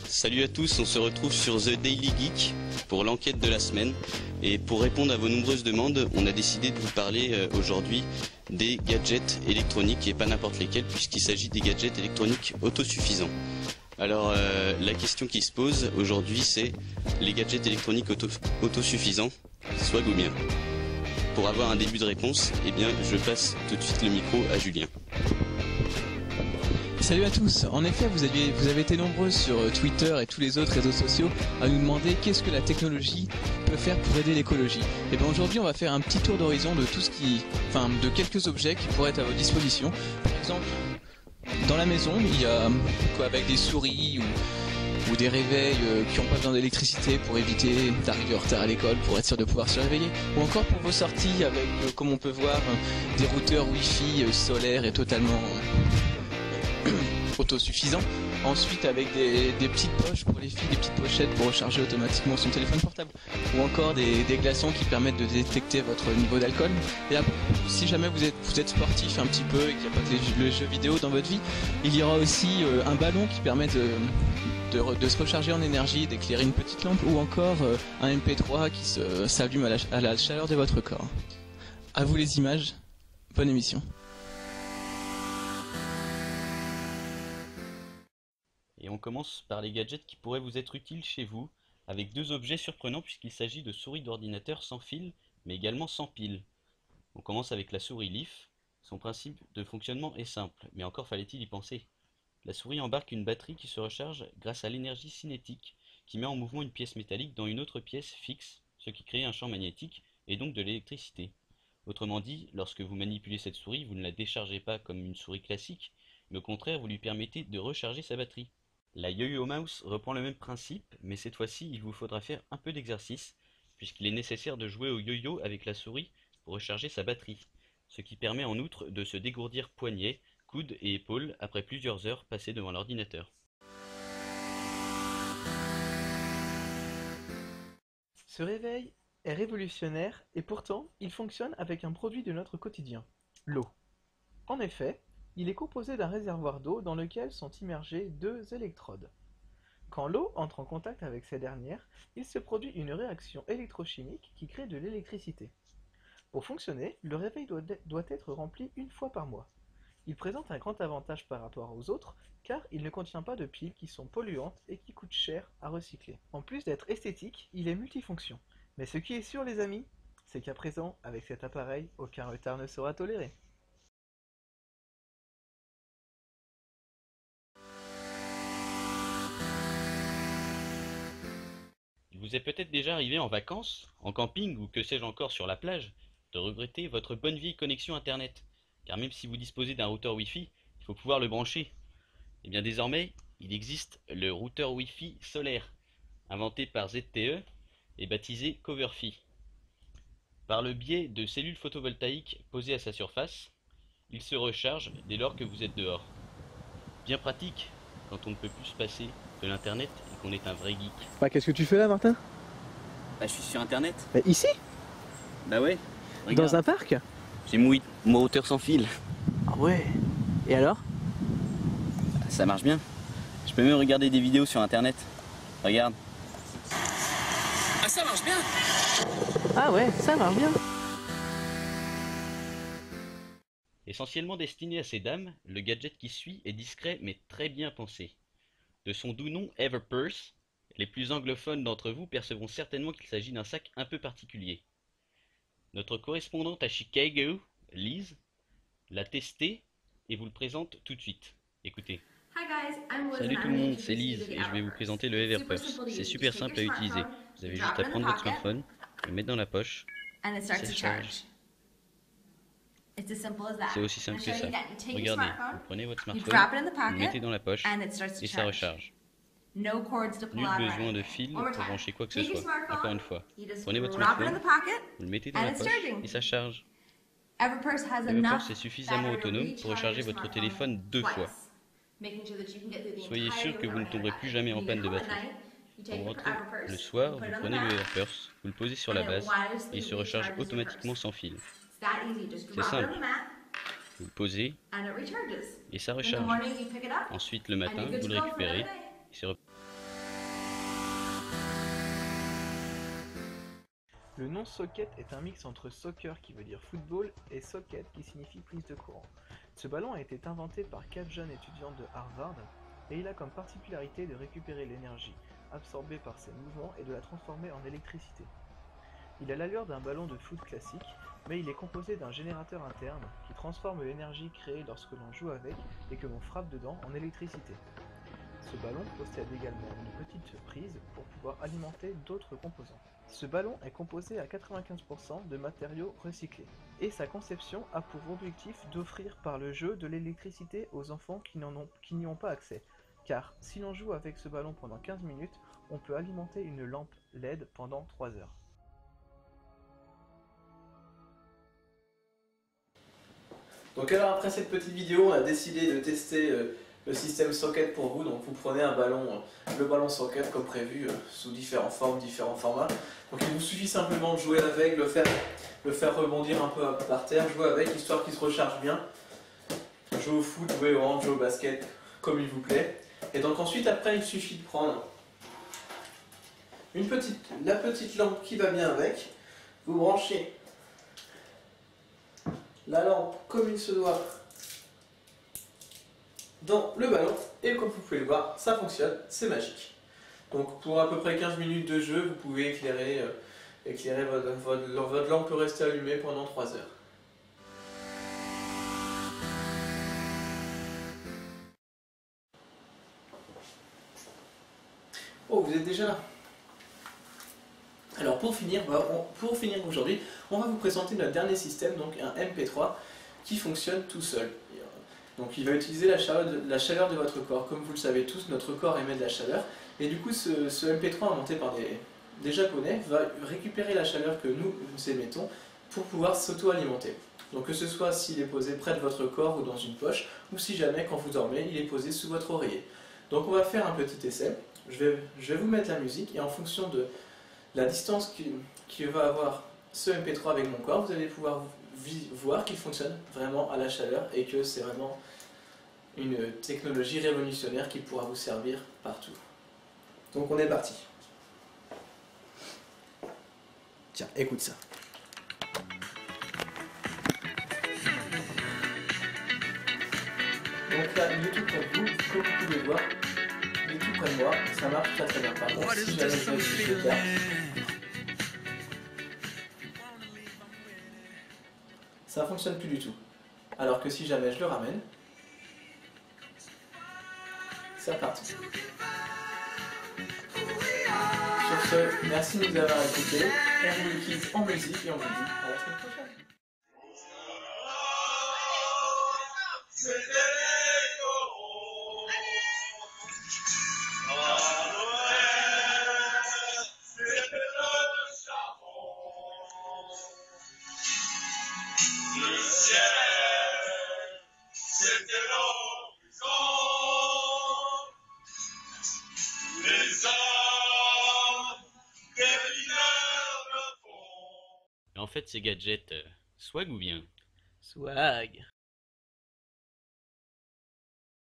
Salut à tous, on se retrouve sur The Daily Geek pour l'enquête de la semaine. Et pour répondre à vos nombreuses demandes, on a décidé de vous parler aujourd'hui des gadgets électroniques et pas n'importe lesquels, puisqu'il s'agit des gadgets électroniques autosuffisants. Alors la question qui se pose aujourd'hui, c'est les gadgets électroniques autosuffisants, swag ou bien? Pour avoir un début de réponse, eh bien je passe tout de suite le micro à Julien. Salut à tous. En effet, vous avez été nombreux sur Twitter et tous les autres réseaux sociaux à nous demander qu'est-ce que la technologie peut faire pour aider l'écologie. Et bien aujourd'hui, on va faire un petit tour d'horizon de de quelques objets qui pourraient être à votre disposition. Par exemple, dans la maison, il y a avec des souris ou des réveils qui n'ont pas besoin d'électricité pour éviter d'arriver en retard à l'école, pour être sûr de pouvoir se réveiller. Ou encore pour vos sorties avec, comme on peut voir, des routeurs Wi-Fi solaires et totalement autosuffisant. Ensuite avec des petites poches pour les filles, des petites pochettes pour recharger automatiquement son téléphone portable. Ou encore des glaçons qui permettent de détecter votre niveau d'alcool. Et après, si jamais vous êtes sportif un petit peu et qu'il n'y a pas que les jeux vidéo dans votre vie, il y aura aussi un ballon qui permet de se recharger en énergie, d'éclairer une petite lampe, ou encore un MP3 qui s'allume à la chaleur de votre corps. À vous les images, bonne émission. Et on commence par les gadgets qui pourraient vous être utiles chez vous, avec deux objets surprenants puisqu'il s'agit de souris d'ordinateur sans fil, mais également sans pile. On commence avec la souris Leaf. Son principe de fonctionnement est simple, mais encore fallait-il y penser. La souris embarque une batterie qui se recharge grâce à l'énergie cinétique, qui met en mouvement une pièce métallique dans une autre pièce fixe, ce qui crée un champ magnétique et donc de l'électricité. Autrement dit, lorsque vous manipulez cette souris, vous ne la déchargez pas comme une souris classique, mais au contraire vous lui permettez de recharger sa batterie. La Yo-Yo Mouse reprend le même principe, mais cette fois-ci il vous faudra faire un peu d'exercice, puisqu'il est nécessaire de jouer au yo-yo avec la souris pour recharger sa batterie, ce qui permet en outre de se dégourdir poignets, coudes et épaules après plusieurs heures passées devant l'ordinateur. Ce réveil est révolutionnaire et pourtant il fonctionne avec un produit de notre quotidien, l'eau. En effet, il est composé d'un réservoir d'eau dans lequel sont immergées deux électrodes. Quand l'eau entre en contact avec ces dernières, il se produit une réaction électrochimique qui crée de l'électricité. Pour fonctionner, le réveil doit être rempli une fois par mois. Il présente un grand avantage par rapport aux autres car il ne contient pas de piles qui sont polluantes et qui coûtent cher à recycler. En plus d'être esthétique, il est multifonction. Mais ce qui est sûr les amis, c'est qu'à présent, avec cet appareil, aucun retard ne sera toléré. Il vous est peut-être déjà arrivé en vacances, en camping ou que sais-je encore sur la plage, de regretter votre bonne vieille connexion internet, car même si vous disposez d'un routeur Wi-Fi, il faut pouvoir le brancher. Et bien désormais, il existe le routeur Wi-Fi solaire, inventé par ZTE et baptisé Coverfi. Par le biais de cellules photovoltaïques posées à sa surface, il se recharge dès lors que vous êtes dehors. Bien pratique quand on ne peut plus se passer de l'internet et qu'on est un vrai geek. Bah qu'est-ce que tu fais là Martin? Bah je suis sur internet. Bah ici? Bah ouais. Regarde. Dans un parc? J'ai mon routeur sans fil. Ah ouais. Et alors? Ça marche bien. Je peux même regarder des vidéos sur internet. Regarde. Ah ça marche bien. Ah ouais, ça marche bien. Essentiellement destiné à ces dames, le gadget qui suit est discret mais très bien pensé. De son doux nom Everpurse, les plus anglophones d'entre vous percevront certainement qu'il s'agit d'un sac un peu particulier. Notre correspondante à Chicago, Liz, l'a testé et vous le présente tout de suite. Écoutez. Salut tout le monde, c'est Liz et je vais vous présenter le Everpurse. C'est super simple à utiliser. Vous avez juste à prendre votre smartphone, le mettre dans la poche, et ça charge. C'est aussi simple que ça. Regardez, vous prenez votre smartphone, vous le mettez dans la poche et ça recharge. Nul besoin de fil pour brancher quoi que ce soit. Encore une fois, prenez votre smartphone, vous le mettez dans la poche et ça charge. Everpurse est suffisamment autonome pour recharger votre téléphone 2 fois. Soyez sûr que vous ne tomberez plus jamais en panne de batterie. Quand vous rentrez le soir, vous prenez le AirPurse, vous le posez sur la base et il se recharge automatiquement sans fil. C'est simple, vous le posez et ça recharge. Ensuite le matin, vous le récupérez et c'est reparti. Le nom socket est un mix entre soccer qui veut dire football et socket qui signifie prise de courant. Ce ballon a été inventé par 4 jeunes étudiants de Harvard et il a comme particularité de récupérer l'énergie absorbée par ses mouvements et de la transformer en électricité. Il a l'allure d'un ballon de foot classique, mais il est composé d'un générateur interne qui transforme l'énergie créée lorsque l'on joue avec et que l'on frappe dedans en électricité. Ce ballon possède également une petite prise pour pouvoir alimenter d'autres composants. Ce ballon est composé à 95% de matériaux recyclés, et sa conception a pour objectif d'offrir par le jeu de l'électricité aux enfants qui n'y ont pas accès, car si l'on joue avec ce ballon pendant 15 minutes, on peut alimenter une lampe LED pendant 3 heures. Donc alors après cette petite vidéo, on a décidé de tester le système socket pour vous. Donc vous prenez un ballon, le ballon socket comme prévu, sous différentes formes, différents formats. Donc il vous suffit simplement de jouer avec, le faire rebondir un peu par terre, jouer avec, histoire qu'il se recharge bien. Jouer au foot, jouer au hand, jouer au basket, comme il vous plaît. Et donc ensuite après il suffit de prendre la petite lampe qui va bien avec, vous branchez la lampe comme il se doit dans le ballon et comme vous pouvez le voir, ça fonctionne, c'est magique. Donc pour à peu près 15 minutes de jeu, vous pouvez éclairer votre lampe peut rester allumée pendant 3 heures. Oh, vous êtes déjà là. Alors pour finir aujourd'hui, on va vous présenter notre dernier système, donc un MP3 qui fonctionne tout seul. Donc il va utiliser la chaleur de votre corps. Comme vous le savez tous, notre corps émet de la chaleur. Et du coup ce MP3 inventé par des Japonais va récupérer la chaleur que nous émettons pour pouvoir s'auto-alimenter. Donc que ce soit s'il est posé près de votre corps ou dans une poche, ou si jamais quand vous dormez, il est posé sous votre oreiller. Donc on va faire un petit essai. Je vais vous mettre la musique et en fonction de la distance que va avoir ce MP3 avec mon corps, vous allez pouvoir voir qu'il fonctionne vraiment à la chaleur et que c'est vraiment une technologie révolutionnaire qui pourra vous servir partout. Donc on est parti. Tiens, écoute ça. Donc là, il est tout près de vous, comme vous pouvez le voir. Il est tout près de moi, ça marche très très bien. Par contre, si jamais je l'écarte, ça ne fonctionne plus du tout. Alors que si jamais je le ramène, c'est reparti. Sur ce, merci de nous avoir écoutés. On vous quitte en musique et on vous dit à la semaine prochaine. Le ciel, c'était l'horizon. Les hommes, des mineurs de fond. Et en fait ces gadgets, swag ou bien? Swag.